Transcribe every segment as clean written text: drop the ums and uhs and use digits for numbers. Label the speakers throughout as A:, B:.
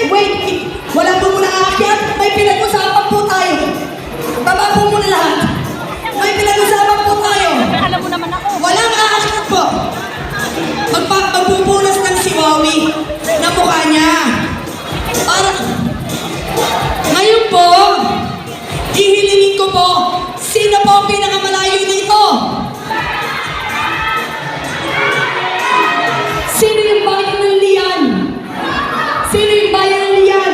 A: Wait! Wala po muna aakyat. May pinag-usapan po tayo. Baba po muna lahat. May pinag-usapan po tayo.
B: Alam mo naman ako.
A: Walang aakyat po. Magpupunas ng siwawi na mukha niya. Para... Ngayon po, ihilingin ko po, sino po ang pinakamalayo dito? Sino yung bayan ng Lian? Sino yung bayan ng Lian?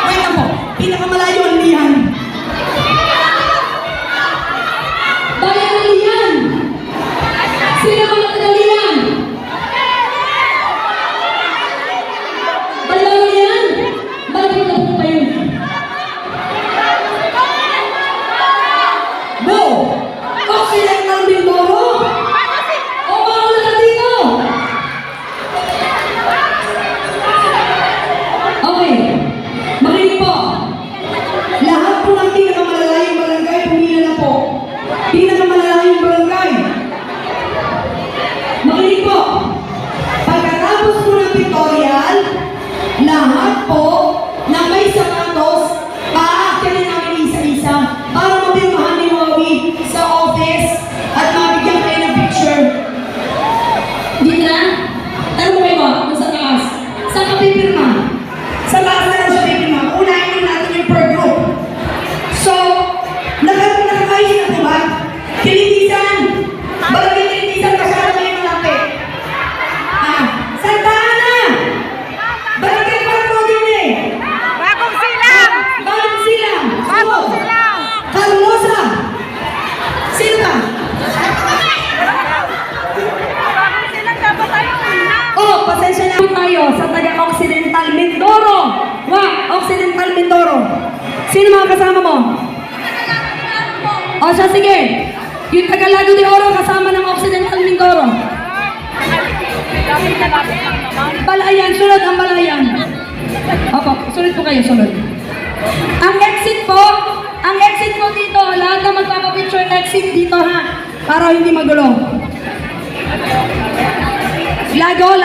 A: Wait na po, pinakamalayo ang Lian. Bayan ng Lian. Sino mga taga Lian? Bayan ng Lian? Bakit na po kayo? Bo! Okay lang ng Mindoro? O bawal na dito? Okay. Makinig po. Lahat po ng pinakamalayong barangay, pumila na po. Pinakamalayong barangay. Makinig po. Pagkatapos po ng pictorial, lahat po na may sapatos, paakyanin namin isa-isa para mapirmahan ni Wawi sa office at mabigyan kayo ng picture. Dito na? Ano mo kayo? Nasa taas. Saan ka pipirma? Sa taas na lang siya pipirma. Unahin din natin yung per group. So, nakakayos na po ba? Kilitisan! Bakit kilitisan ka siya na may malapit? Santa Ana! Barangay Patro din eh!
B: Bagong silang!
A: Bagong silang!
B: Bagong silang!
A: Carlosa! Sino ba?
B: Bagong silang dapat tayo una.
A: Oh, pasensya na po tayo sa taga-Occidental Mindoro. Occidental Mindoro. Sino mga kasama mo? O siya, sige. Yung taga-Lago de Oro kasama ng Occidental Mindoro. Balayan, sunod ang Balayan. Opo, sunod po kayo, sunod. Ang exit po dito, lahat na magpapapicture exit dito ha, para hindi magulo. Lago.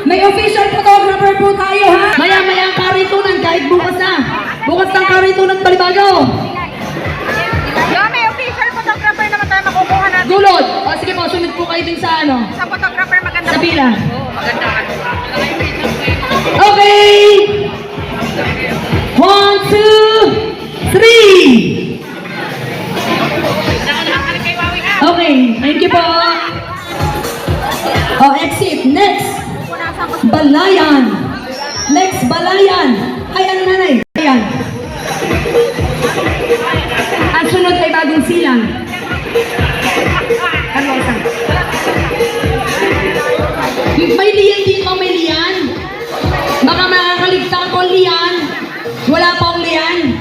A: May official photographer po tayo ha. Maya-maya ang karitunan kahit bukas na. Bukas ng karitunan Balibago.
B: May official photographer naman tayo makukuha natin.
A: Gulod. O sige po, sunod po kayo din sa ano.
B: Sa photographer maganda.
A: Sa pila.
B: Oo, maganda.
A: Okay! 1, 2, 3! Okay, thank you po. Oh, exit. Next. Balayan. Next, Balayan. Ay, ano nanay? Ayan. Ang sunod ay Bagong Silang. Carlosa. May liyan dito, may liyan. Baka makakaligtaan ko liyan. Wala pong liyan.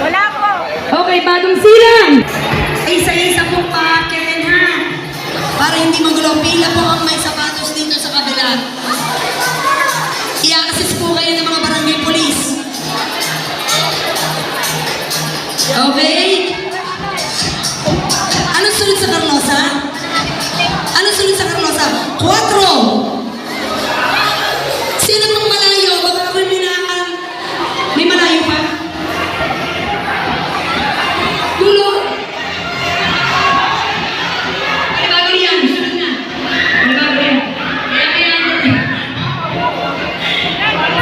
B: Wala po.
A: Okay, Bagong Silang. Isa-isa pong paakyatin ha. Para hindi magulo. Pila po ang may sapatos dito sa kabila. I-access po kayo ng mga barangay police. Okay? Ano sunod sa Carlosa? Ano sunod sa Carlosa? 4! Sino pong malayo? Baka ako'y minahan. May malayo pa? Dulo! Ay, bago yan. Sunod na. Ay, bago yan.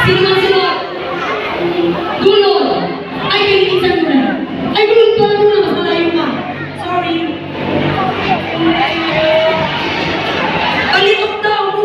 A: Sino mga sunod? Dulo! Ay, pinitisan mo na. Ay, gulong pa mo na. Mas malayo pa. Sorry. Balitok daw.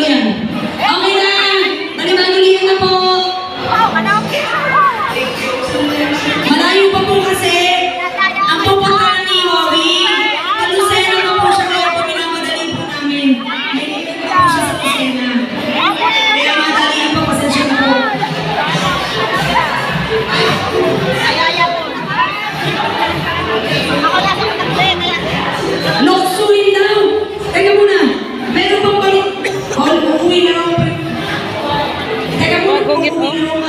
A: yan. Okay na! Manibagilihan na po!
B: Wow, ano?
A: Malayo pa po kasi ang pupuntahan ni Wawi. Lucena pa po siya kaya po pinamadali po namin. May lipat pa po siya sa Lucena. Kaya madalihan pa, pasensya na po. Loksuin daw! Teka muna, meron pang balik. Uuwi na ako. Teka muna, uuwi na ako.